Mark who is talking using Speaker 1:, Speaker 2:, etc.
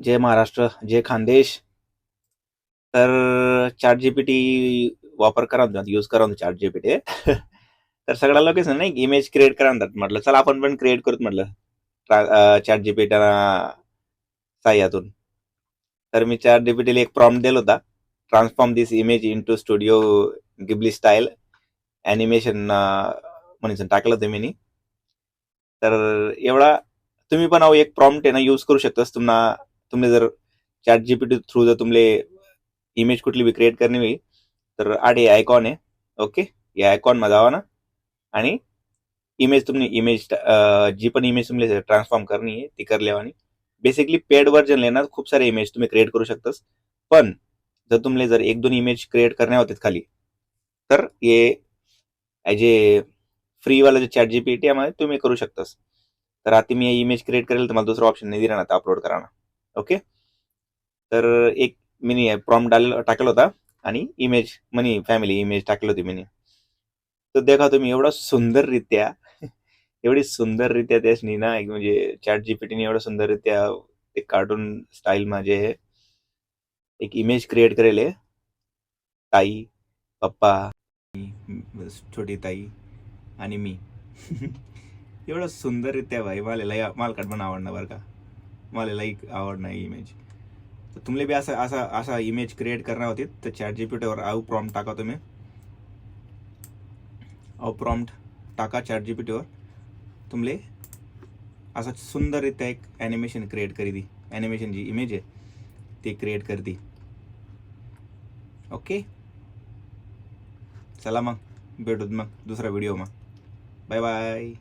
Speaker 1: जय महाराष्ट्र, जय खानदेश. तर chat GPT वापर करा म्हणतात, यूज करा म्हणतात चॅट जीपीटी. तर सगळ्या लोकेशन नाही इमेज क्रिएट करा म्हणतात. म्हटलं चला आपण पण क्रिएट करूत म्हटलं चॅट जीपीटी साह्यातून. तर मी चॅट जीपीटीला एक प्रॉम्प्ट दिला होता, transform this image into studio Ghibli style animation म्हणून टाकलं होतं मी. तर एवढा तुम्ही पण एक प्रॉम्प्ट आहे ना यूज करू शकतास. तुम्ही जर चॅट जीपीटी थ्रू जर तुमले इमेज कुठली बी क्रिएट करणे होई तर आडे आयकॉन आहे. ओके, या आयकॉनमा जावा ना आणि इमेज जी पण इमेज तुम्ही ट्रान्सफॉर्म करणी आहे ती कर लेवा. बेसिकली पेड वर्जन लेणार खूप सारे इमेज तुम्ही क्रिएट करू शकतास. पण जर तुम्हाला जर एक दोन इमेज क्रिएट करण्या होते खाली तर हे ॲज ए फ्रीवाला जे चॅट जीपीटी यामध्ये तुम्ही करू शकतास. तर आता मी इमेज क्रिएट करेल तर मला दुसरा ऑप्शन नाही दिला ना अपलोड कराना. ओके, तर एक मिनी प्रॉम्प्ट टाकला होता आणि इमेज मनी फॅमिली इमेज टाकली होती मिनी. तर देखा तुम्ही एवढा सुंदररित्या एवढी सुंदररित्या त्यासनी ना म्हणजे चॅट जीपीटीने एवढं सुंदररित्या एक कार्टून स्टाईल माझे एक इमेज क्रिएट करेल आहे. ताई, पप्पा, छोटी ताई आणि मी. एवढं सुंदररित्या भाई मला पण आवडणार बरं का. मला लई आवडणार इमेज. तर तुम्हाला बी असा इमेज क्रिएट करणार होती तर चॅट जीपीटीवर प्रॉम्प्ट टाका तुम्ही. प्रॉम्प्ट टाका चॅट जीपीटीवर. तुमले असा सुंदररित्या एक ॲनिमेशन क्रिएट करी दी. ॲनिमेशन जी इमेज आहे ती क्रिएट कर दी. ओके, चला मग भेटूत मग दुसरा व्हिडिओ मग. Bye bye.